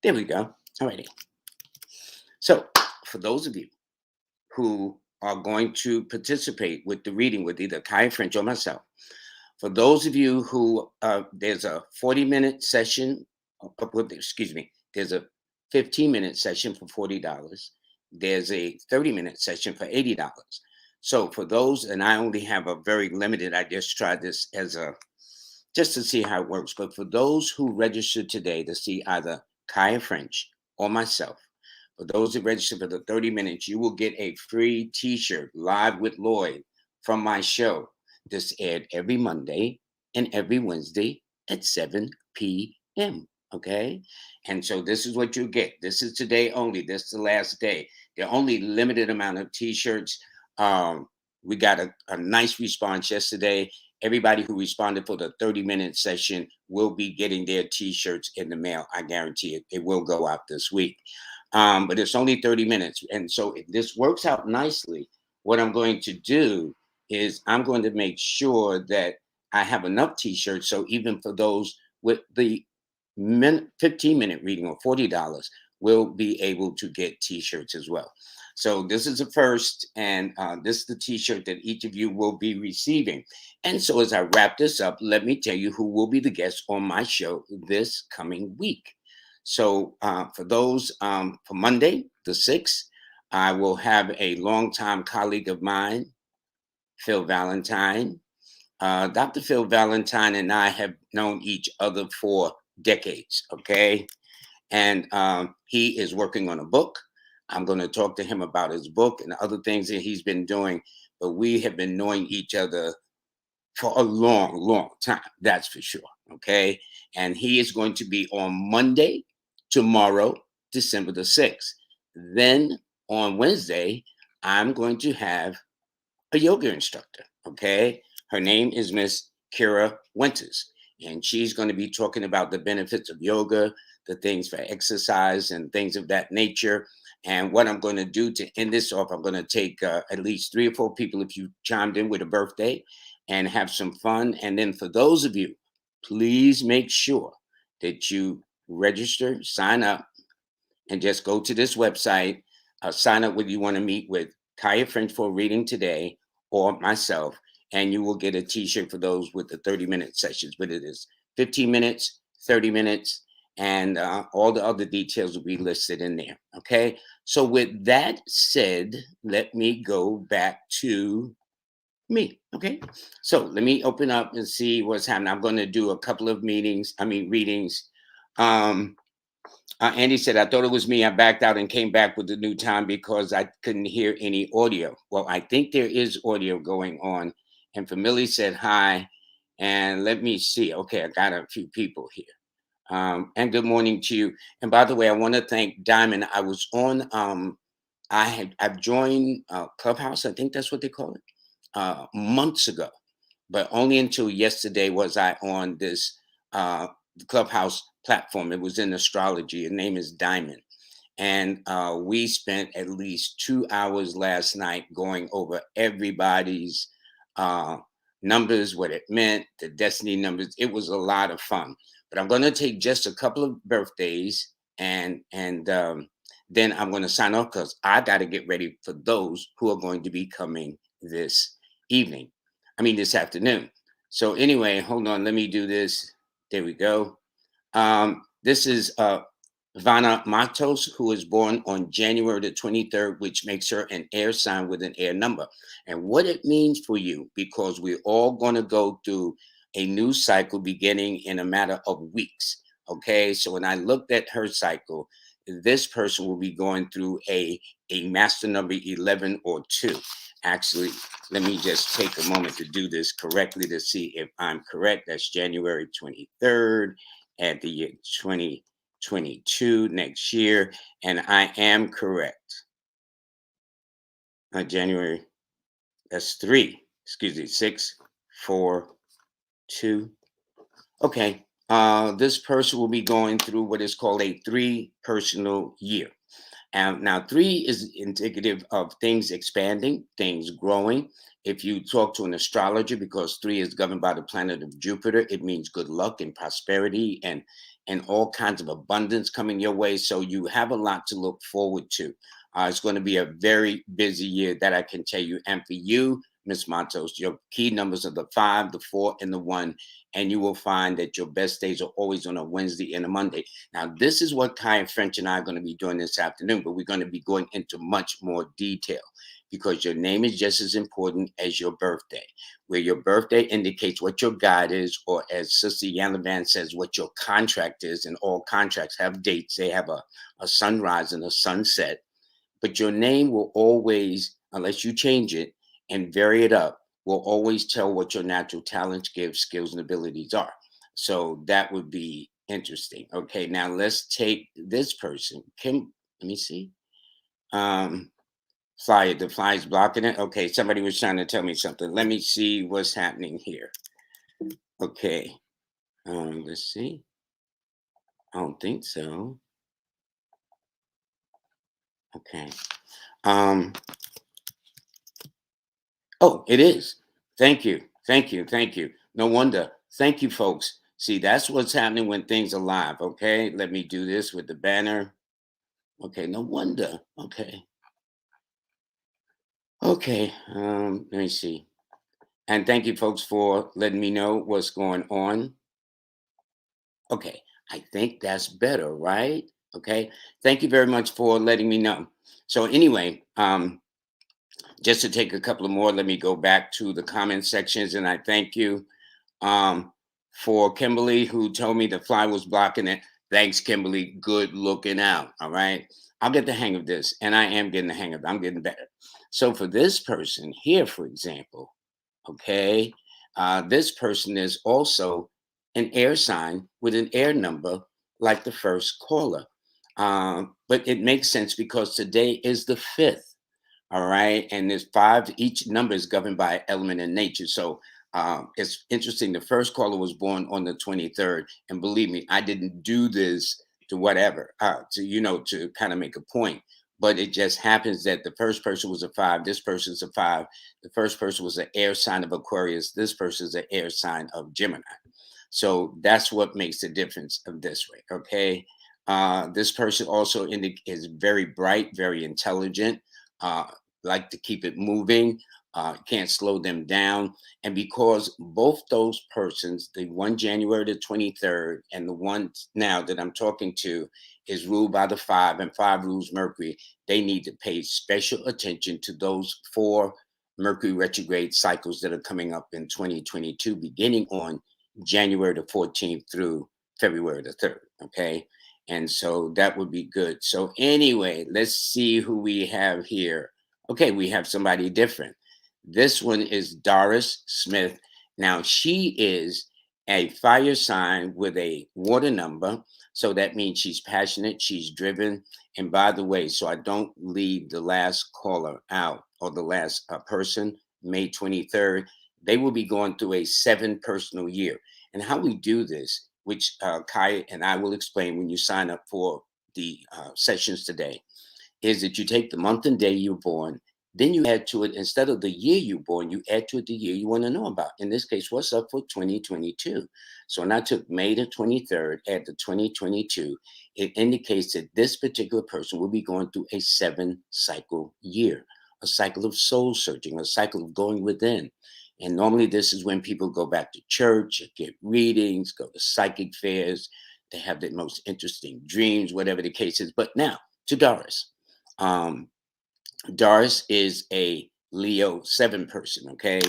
There we go. All righty. So, for those of you who are going to participate with the reading with either Kai French or myself, for those of you who there's a 40-minute session, excuse me, there's a 15-minute session for $40. There's a 30-minute session for $80. So for those, and I only have a very limited, I just tried this as a just to see how it works. But for those who registered today to see either Kaya French or myself, for those who register for the 30 minutes, you will get a free t-shirt, Live with Lloyd, from my show. This aired every Monday and every Wednesday at 7 p.m. Okay? And so this is what you get. This is today only. This is the last day. There are only limited amount of t-shirts. We got a nice response yesterday. Everybody who responded for the 30-minute session will be getting their t-shirts in the mail. I guarantee it. It will go out this week. But it's only 30 minutes. And so if this works out nicely, what I'm going to do is I'm going to make sure that I have enough t-shirts. So even for those with the 15-minute reading or $40 will be able to get t-shirts as well. So this is the first, and this is the t-shirt that each of you will be receiving. And so as I wrap this up, let me tell you who will be the guests on my show this coming week. So for those, for Monday, the 6th, I will have a longtime colleague of mine, Phil Valentine. Dr. Phil Valentine and I have known each other for decades, okay? And he is working on a book. I'm going to talk to him about his book and other things that he's been doing. But we have been knowing each other for a long, long time. That's for sure. Okay. And he is going to be on Monday, tomorrow, December the 6th. Then on Wednesday, I'm going to have a yoga instructor. Okay. Her name is Miss Kira Winters. And she's going to be talking about the benefits of yoga, the things for exercise and things of that nature. And what I'm going to do to end this off, I'm going to take at least 3 or 4 people if you chimed in with a birthday and have some fun. And then for those of you, please make sure that you register, sign up, and just go to this website, sign up whether you want to meet with Kaya French for a reading today or myself, and you will get a t-shirt for those with the 30-minute sessions. But it is 15 minutes, 30 minutes, and all the other details will be listed in there. Okay. So with that said, let me go back to me. Okay. So let me open up and see what's happening. I'm going to do a couple of readings. Andy said, I thought it was me. I backed out and came back with the new time because I couldn't hear any audio. Well, I think there is audio going on. And Family said hi. And let me see. Okay, I got a few people here. And good morning to you. And by the way, I want to thank Diamond. I was on, I've joined Clubhouse. I think that's what they call it, months ago, but only until yesterday was I on this Clubhouse platform. It was in astrology. Her name is Diamond. And we spent at least 2 hours last night going over everybody's numbers, what it meant, the destiny numbers. It was a lot of fun. But I'm going to take just a couple of birthdays and then I'm going to sign off because I got to get ready for those who are going to be coming this this afternoon. So anyway, hold on. Let me do this. There we go. This is Vanna Matos, who was born on January the 23rd, which makes her an air sign with an air number. And what it means for you, because we're all going to go through a new cycle beginning in a matter of weeks. Okay, so when I looked at her cycle, this person will be going through a master number 11 or 2. Actually, let me just take a moment to do this correctly to see if I'm correct. That's January 23rd at the year 2022 next year. And I am correct. January, that's 3, 6, 4, 2. Okay. This person will be going through what is called a 3 personal year. And now 3 is indicative of things expanding, things growing. If you talk to an astrologer, because 3 is governed by the planet of Jupiter, it means good luck and prosperity and all kinds of abundance coming your way. So you have a lot to look forward to. It's going to be a very busy year, that I can tell you. And for you, Miss Matos, your key numbers are the 5, the 4, and the 1. And you will find that your best days are always on a Wednesday and a Monday. Now, this is what Kai French and I are going to be doing this afternoon, but we're going to be going into much more detail, because your name is just as important as your birthday. Where your birthday indicates what your guide is, or as Sister Yanavan says, what your contract is. And all contracts have dates. They have a sunrise and a sunset. But your name will always, unless you change it and vary it up, will always tell what your natural talents, gifts, skills, and abilities are. So that would be interesting. Okay, now let's take this person. Kim, let me see. Flyer, the fly's blocking it. Okay, somebody was trying to tell me something. Let me see what's happening here. Okay, let's see. I don't think so. Okay. Um, oh, it is. Thank you. Thank you. Thank you. No wonder. Thank you, folks. See, that's what's happening when things are live. Okay, let me do this with the banner. Okay, no wonder. Okay. Okay. Let me see. And thank you, folks, for letting me know what's going on. Okay, I think that's better, right? Okay. Thank you very much for letting me know. So anyway, just to take a couple of more, let me go back to the comment sections, and I thank you for Kimberly, who told me the fly was blocking it. Thanks, Kimberly. Good looking out. All right. I'll get the hang of this, and I am getting the hang of it. I'm getting better. So for this person here, for example, okay, this person is also an air sign with an air number like the first caller. But it makes sense because today is the 5th. All right. And there's 5, each number is governed by element in nature. So it's interesting. The first caller was born on the 23rd. And believe me, I didn't do this to whatever, to kind of make a point. But it just happens that the first person was a 5. This person's a 5. The first person was an air sign of Aquarius. This person's an air sign of Gemini. So that's what makes the difference of this way. Okay. This person also is very bright, very intelligent, uh, like to keep it moving, can't slow them down. And because both those persons, the one January the 23rd and the one now that I'm talking to, is ruled by the 5, and 5 rules Mercury, they need to pay special attention to those 4 Mercury retrograde cycles that are coming up in 2022, beginning on January the 14th through February the 3rd. Okay. And so that would be good. So, anyway, let's see who we have here. Okay, we have somebody different. This one is Doris Smith. Now, she is a fire sign with a water number. So that means she's passionate, she's driven. And by the way, so I don't leave the last caller out, or the last person, May 23rd, they will be going through a 7 personal year. And how we do this, which Kai and I will explain when you sign up for the sessions today, is that you take the month and day you're born, then you add to it, instead of the year you're born, you add to it the year you want to know about. In this case, what's up for 2022? So when I took May the 23rd, add the 2022, it indicates that this particular person will be going through a 7 cycle year, a cycle of soul searching, a cycle of going within. And normally this is when people go back to church, get readings, go to psychic fairs. They have the most interesting dreams, whatever the case is. But now to Doris. Doris is a Leo 7 person, okay?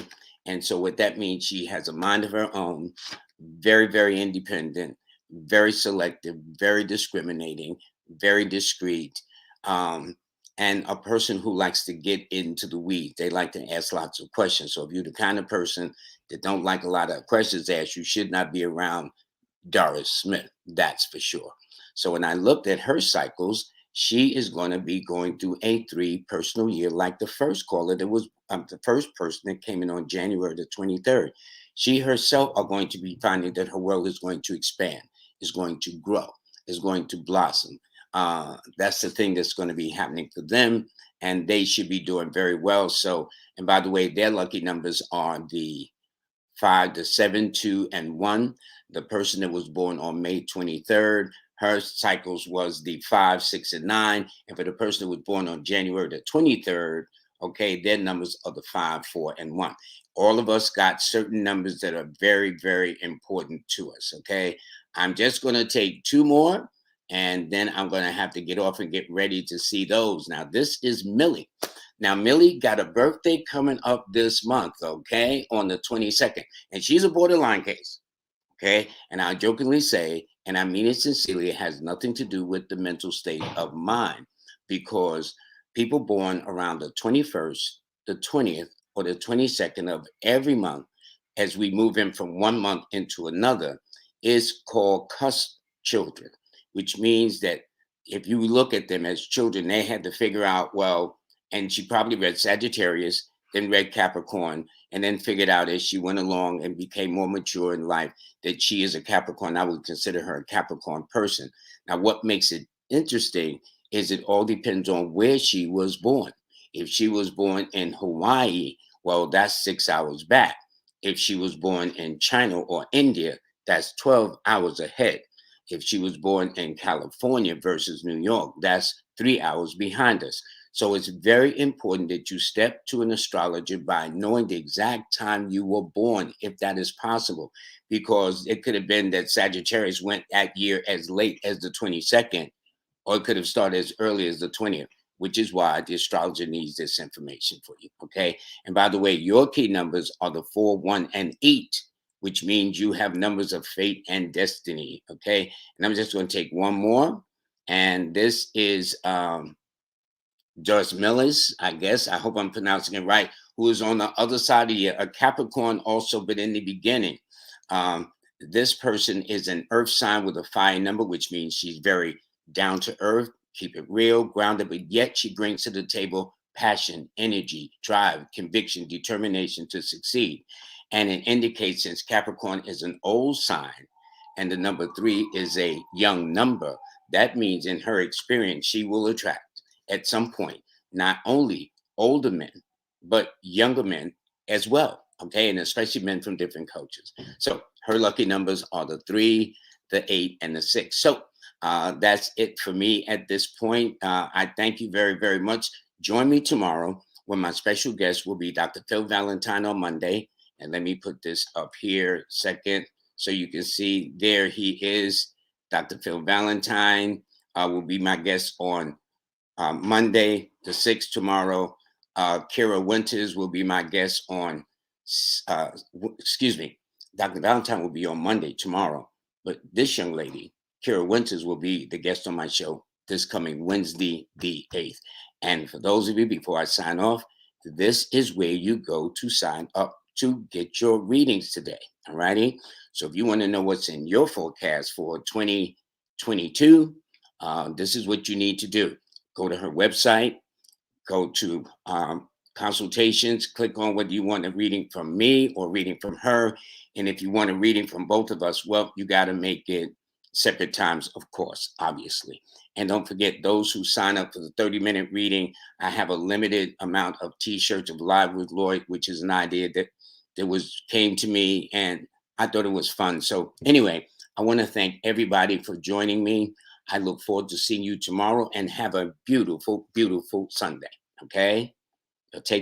And so what that means, she has a mind of her own, very, very independent, very selective, very discriminating, very discreet, and a person who likes to get into the weeds. They like to ask lots of questions. So if you're the kind of person that don't like a lot of questions asked, you should not be around Doris Smith, that's for sure. So when I looked at her cycles, she is going to be going through a 3 personal year, like the first caller that was the first person that came in on January the 23rd. She herself are going to be finding that her world is going to expand, is going to grow, is going to blossom. That's the thing that's going to be happening for them, and they should be doing very well. So, and by the way, their lucky numbers are the 5, the 7, 2, and 1. The person that was born on May 23rd, her cycles was the 5, 6, and 9. And for the person that was born on January the 23rd, okay, their numbers are the 5, 4, and 1. All of us got certain numbers that are very, very important to us, okay? I'm just going to take 2 more, and then I'm going to have to get off and get ready to see those. Now, this is Millie. Now, Millie got a birthday coming up this month, okay, on the 22nd, and she's a borderline case, okay? And I jokingly say, and I mean it sincerely, it has nothing to do with the mental state of mind, because people born around the 21st, the 20th, or the 22nd of every month, as we move in from one month into another, is called cusp children, which means that if you look at them as children, they had to figure out, well, and she probably read Sagittarius, then read Capricorn, and then figured out as she went along and became more mature in life that she is a Capricorn. I would consider her a Capricorn person. Now, what makes it interesting is it all depends on where she was born. If she was born in Hawaii, well, that's 6 hours back. If she was born in China or India, that's 12 hours ahead. If she was born in California versus New York, that's 3 hours behind us. So it's very important that you step to an astrologer by knowing the exact time you were born, if that is possible, because it could have been that Sagittarius went that year as late as the 22nd, or it could have started as early as the 20th, which is why the astrologer needs this information for you. Okay. And by the way, your key numbers are the 4, 1, and 8, which means you have numbers of fate and destiny. Okay. And I'm just going to take one more. And this is Joyce Millis, I guess. I hope I'm pronouncing it right, who is on the other side of the year, a Capricorn also, but in the beginning. Um, this person is an earth sign with a fire number, which means she's very down to earth, keep it real, grounded, but yet she brings to the table passion, energy, drive, conviction, determination to succeed. And it indicates, since Capricorn is an old sign and the number 3 is a young number, that means in her experience, she will attract at some point not only older men, but younger men as well. Okay. And especially men from different cultures. So her lucky numbers are the 3, the 8, and the 6. So that's it for me at this point. I thank you very, very much. Join me tomorrow when my special guest will be Dr. Phil Valentine on Monday. And let me put this up here second so you can see there he is. Dr. Phil Valentine will be my guest on Monday, the 6th, tomorrow. Kira Winters will be my guest on, excuse me, Dr. Valentine will be on Monday, tomorrow. But this young lady, Kira Winters, will be the guest on my show this coming Wednesday, the 8th. And for those of you, before I sign off, this is where you go to sign up to get your readings today. All righty. So if you want to know what's in your forecast for 2022, this is what you need to do. Go to her website, go to consultations, click on whether you want a reading from me or reading from her. And if you want a reading from both of us, well, you got to make it separate times, of course, obviously. And don't forget, those who sign up for the 30-minute reading, I have a limited amount of t-shirts of Live with Lloyd, which is an idea that came to me, and I thought it was fun. So anyway, I want to thank everybody for joining me. I look forward to seeing you tomorrow, and have a beautiful, beautiful Sunday. Okay? Take